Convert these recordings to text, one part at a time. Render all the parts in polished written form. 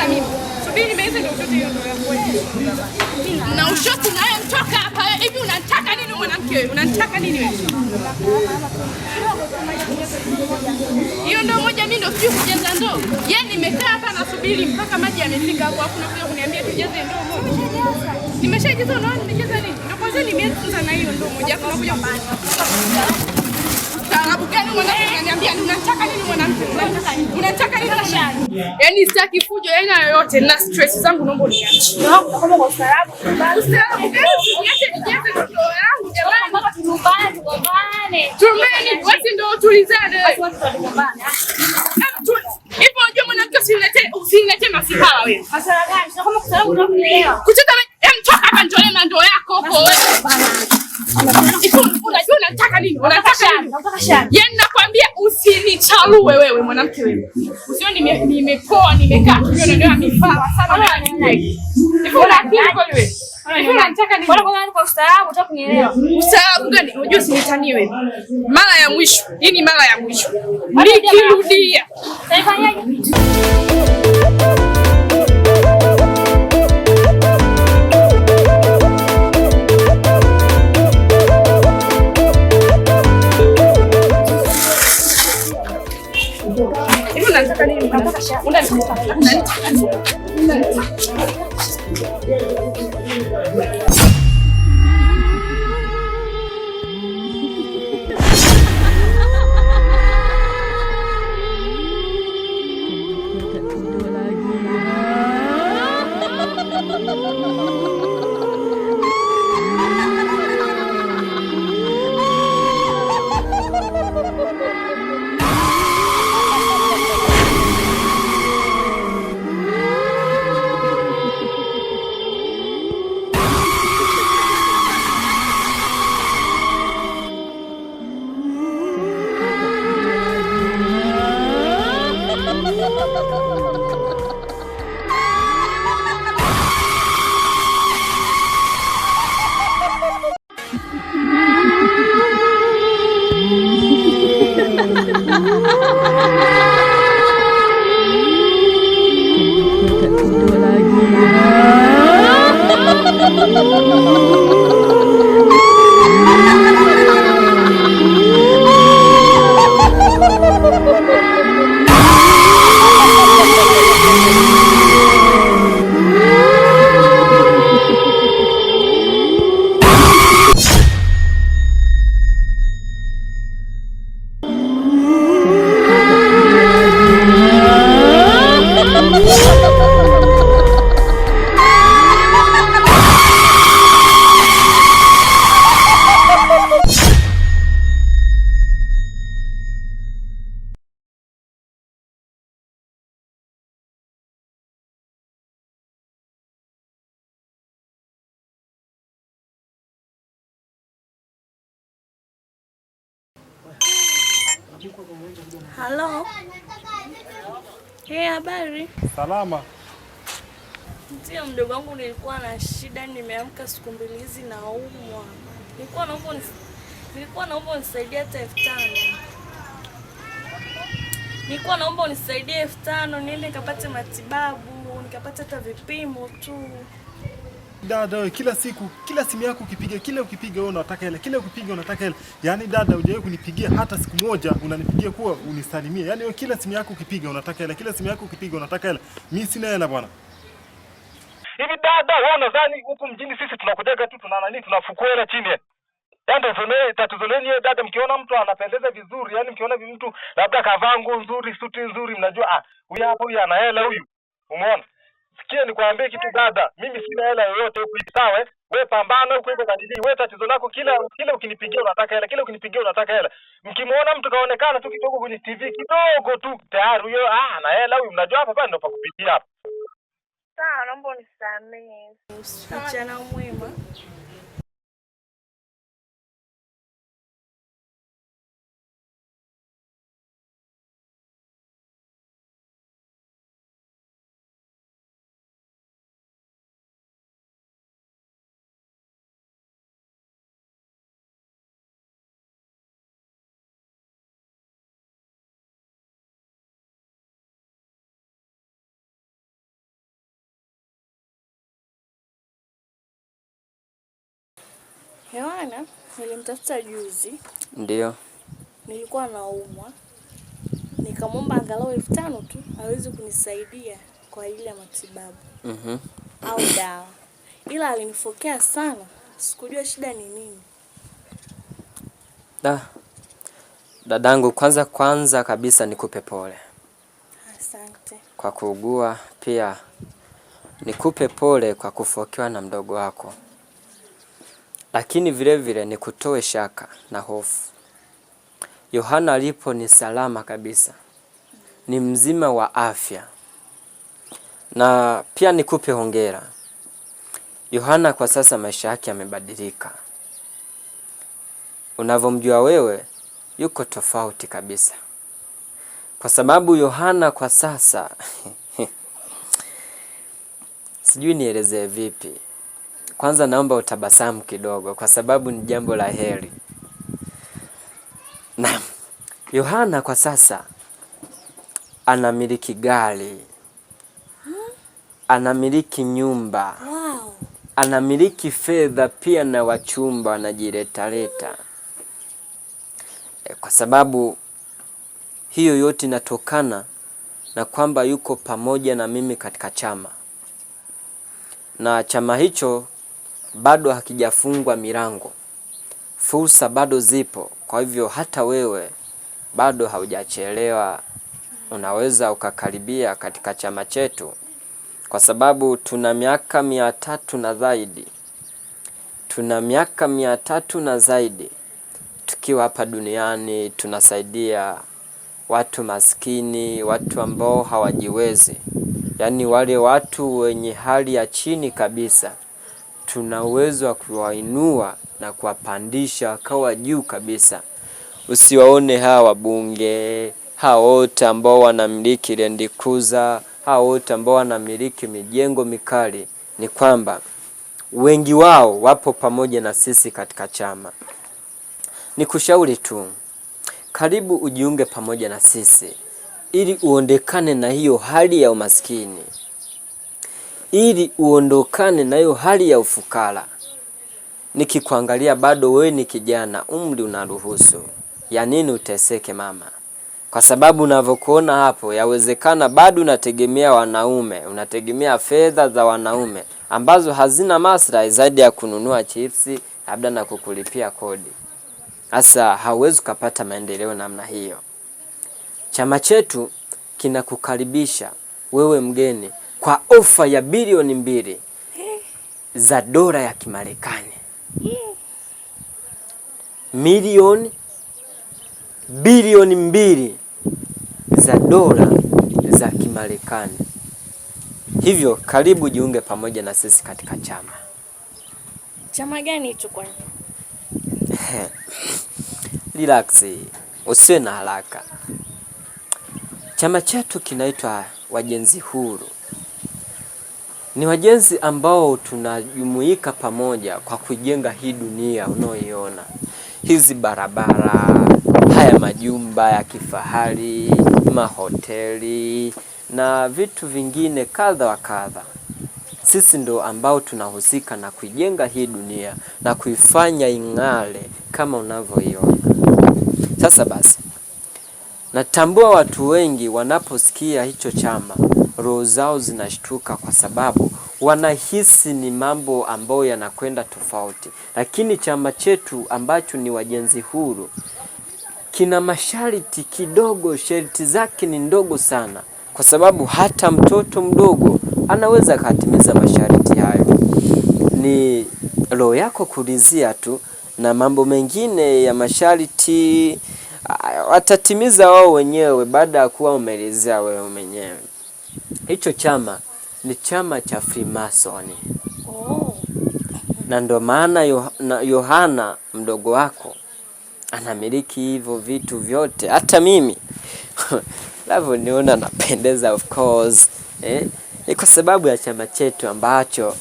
na mimi. Subiri meza ndio utote hiyo ndio yako wewe. Na ushoti naye mtoka hapa. Hivi unataka nini mwanamke wewe? Unataka nini wewe? Hiyo ndio moja mimi ndio sijui kujaza ndoo. Yeye nimekaa hapa nasubiri mpaka maji yamefika hapo afu nakuja kuniambia tujaze ndoo moja. Nimeshajaza ndoo, nimejaza nini? Ndio kwanza nimeanza na hiyo ndoo moja afu nakuja Taarabu gani mwanamke ananiambia unataka nini mwanamke? Unataka nini mwanamke? Yaani sitaki fujo aina yoyote na stress zangu naomba uniache. Kama kwa ustaarabu. Ustaarabu gani? Niache nijaze ndoo yangu jamani. Mpaka tugombane. Tumeni basi ndio tulizane. Basi watu tugombane. Ipo unajua mwanamke usinilete masihala wewe. Hasara gani? Sio kama ustaarabu ndio kuelewa. Kuchota toka hapa njoo na ndoo yako huko wewe. Unajua unataka nini? Unataka nini? Yaani nakwambia usinichalue wewe mwanamke wewe. Usione nimepoa nimekaa hivyo ndio mifaa sana nini. Ipo unataka wewe. Unataka nini? Kwa ustaarabu unataka kunielewa. Ustaarabu gani? Unajua usinitanie wewe. Mara ya mwisho. Hii ni mara ya mwisho. Nikirudia. Taifanyaje? Unataka nini? Unataka shamba. Unataka Halo. Habari? Salama. Ndio mdogo wangu nilikuwa na shida, nimeamka siku mbili hizi naumwa. Nilikuwa naomba unisaidie hata 5,000. Nilikuwa naomba unisaidie 5,000 niende nikapate matibabu, nikapate hata vipimo tu. Dada, kila simu yako ukipiga, kila ukipiga wewe unataka hela, kila ukipiga unataka hela. Yaani dada, hujawahi kunipigia hata siku moja unanipigia kuwa unisalimie. Yaani wewe kila simu yako ukipiga unataka hela, kila simu yako ukipiga unataka hela. Mimi sina hela bwana. Hivi dada, wewe unadhani huku mjini sisi tunakujaga tu tunafukua hela chini? Yaani tatizo lenu dada, mkiona mtu anapendeza vizuri, yaani mkiona mtu labda kavaa nguo nzuri, suti nzuri, mnajua huyu hapo huyu ana hela huyu. Umeona? Sikia nikwambie kitu dada, mimi sina hela yoyote huku, sawa? Wewe pambana huko hivyo kadiri. Wewe tatizo lako kila ukinipigia unataka hela, kila ukinipigia unataka hela. Mkimuona mtu kaonekana tu kidogo kwenye TV kidogo tu, tayari huyo ana hela huyu, mnajua hapa ndio pa kupitia hapa. Sawa, naomba unisamehe. Mchana mwema. Yohana nilimtafuta juzi. Ndio. Nilikuwa naumwa. Nikamwomba angalau 5,000 tu aweze kunisaidia kwa ile matibabu. Au dawa. Ila alinifokea sana. Sikujua shida ni nini. Dadangu, kwanza kabisa nikupe pole. Asante. Kwa kuugua, pia nikupe pole kwa kufokewa na mdogo wako. Lakini vile vile nikutoe shaka na hofu. Yohana alipo ni salama kabisa. Ni mzima wa afya. Na pia nikupe hongera. Yohana kwa sasa maisha yake yamebadilika. Unavyomjua wewe, yuko tofauti kabisa. Kwa sababu Yohana kwa sasa sijui nielezee vipi. Kwanza naomba utabasamu kidogo kwa sababu ni jambo la heri. Naam. Yohana kwa sasa anamiliki gari. Anamiliki nyumba. Wow. Anamiliki fedha pia na wachumba wanajileta. Kwa sababu hiyo yote inatokana na kwamba yuko pamoja na mimi katika chama. Na chama hicho bado hakijafungwa milango. Fursa bado zipo. Kwa hivyo hata wewe bado haujachelewa, unaweza ukakaribia katika chama chetu. Kwa sababu tuna miaka 300 na zaidi. Tuna miaka 300 na zaidi. Tukiwa hapa duniani tunasaidia watu maskini, watu ambao hawajiwezi. Yaani wale watu wenye hali ya chini kabisa. Tuna uwezo wa kuwainua na kuwapandisha kawa juu kabisa. Usiwaone hawa wabunge, hawa wote ambao wanamiliki Land Cruiser, hawa wote ambao wanamiliki mijengo mikali, ni kwamba wengi wao wapo pamoja na sisi katika chama. Nikushauri tu, karibu ujiunge pamoja na sisi ili uondekane na hiyo hali ya umaskini. Ili uondokane na hiyo hali ya ufukara. Nikikuangalia bado wewe ni kijana, umri unaruhusu. Ya nini uteseke mama? Kwa sababu unavyokuona hapo, yawezekana bado unategemea wanaume, unategemea fedha za wanaume ambazo hazina maslahi zaidi ya kununua chipsi labda na kukulipia kodi. Sasa hauwezi kupata maendeleo namna hiyo. Chama chetu kinakukaribisha wewe mgeni kwa ofa ya bilioni 2 za dola ya Kimarekani. Bilioni 2 za dola za Kimarekani. Hivyo karibu jiunge pamoja na sisi katika chama. Chama gani hicho kwani? Relax, usiwe na haraka. Chama chetu kinaitwa Wajenzi Huru. Ni wajenzi ambao tunajumuika pamoja kwa kujenga hii dunia unaoiona. Hizi barabara, haya majumba ya kifahari, mahoteli na vitu vingine kadha wa kadha. Sisi ndo ambao tunahusika na kujenga hii dunia na kuifanya ing'are kama unavyoiona. Sasa basi, natambua watu wengi wanaposikia hicho chama roho zao zinashtuka kwa sababu wanahisi ni mambo ambayo yanakwenda tofauti. Lakini chama chetu ambacho ni Wajenzi Huru kina masharti kidogo, sharti zake ni ndogo sana. Kwa sababu hata mtoto mdogo anaweza katimiza masharti hayo. Ni roho yako kuridhia tu, na mambo mengine ya masharti watatimiza wao wenyewe baada ya kuwa umeridhia wewe mwenyewe. Hicho chama ni chama cha Freemason. Na ndo maana Yohana mdogo wako anamiliki hivyo vitu vyote. Hata mimi lavo niona napendeza of course. Ni kwa sababu ya chama chetu ambacho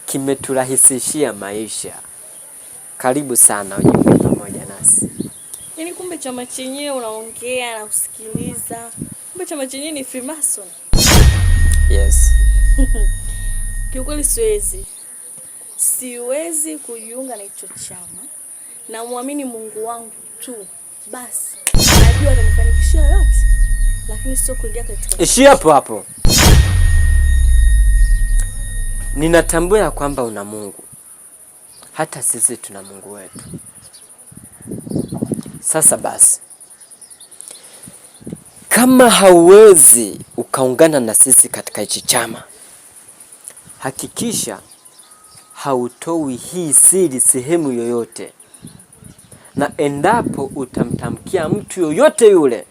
kimeturahisishia maisha. Karibu sana ujiunge pamoja nasi. Yaani kumbe chama chenyewe unaongea na kusikiliza. Kumbe chama chenyewe ni Freemason. Yes. Kiukweli siwezi. siwezi kujiunga na hicho chama. Na muamini Mungu wangu tu. Basi, najua atanifanikishia yote. Lakini sio kuingia katika. Ishi hapo hapo. Ninatambua ya kwamba una Mungu. Hata sisi tuna Mungu wetu. Sasa basi, kama hauwezi ukaungana na sisi katika hichi chama, hakikisha hautoi hii siri sehemu yoyote. Na endapo utamtamkia mtu yoyote yule,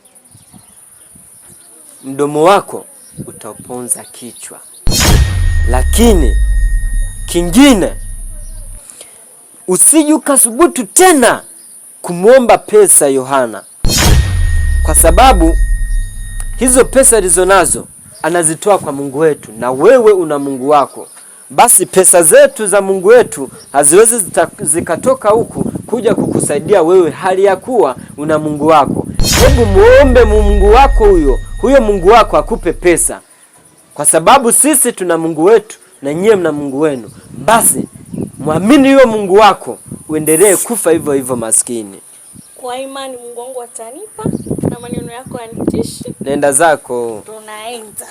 mdomo wako utaponza kichwa. Lakini kingine, usije ukasubutu tena kumwomba pesa Yohana, kwa sababu hizo pesa alizonazo anazitoa kwa Mungu wetu, na wewe una Mungu wako. Basi pesa zetu za Mungu wetu haziwezi zikatoka huku kuja kukusaidia wewe, hali ya kuwa una Mungu wako. Hebu muombe Mungu wako huyo Mungu wako akupe pesa, kwa sababu sisi tuna Mungu wetu na nyie mna Mungu wenu. Basi muamini huyo Mungu wako, uendelee kufa hivyo hivyo maskini. Kwa imani Mungu wangu atanipa, na maneno yako yanitishi. Nenda zako. Tunaenda.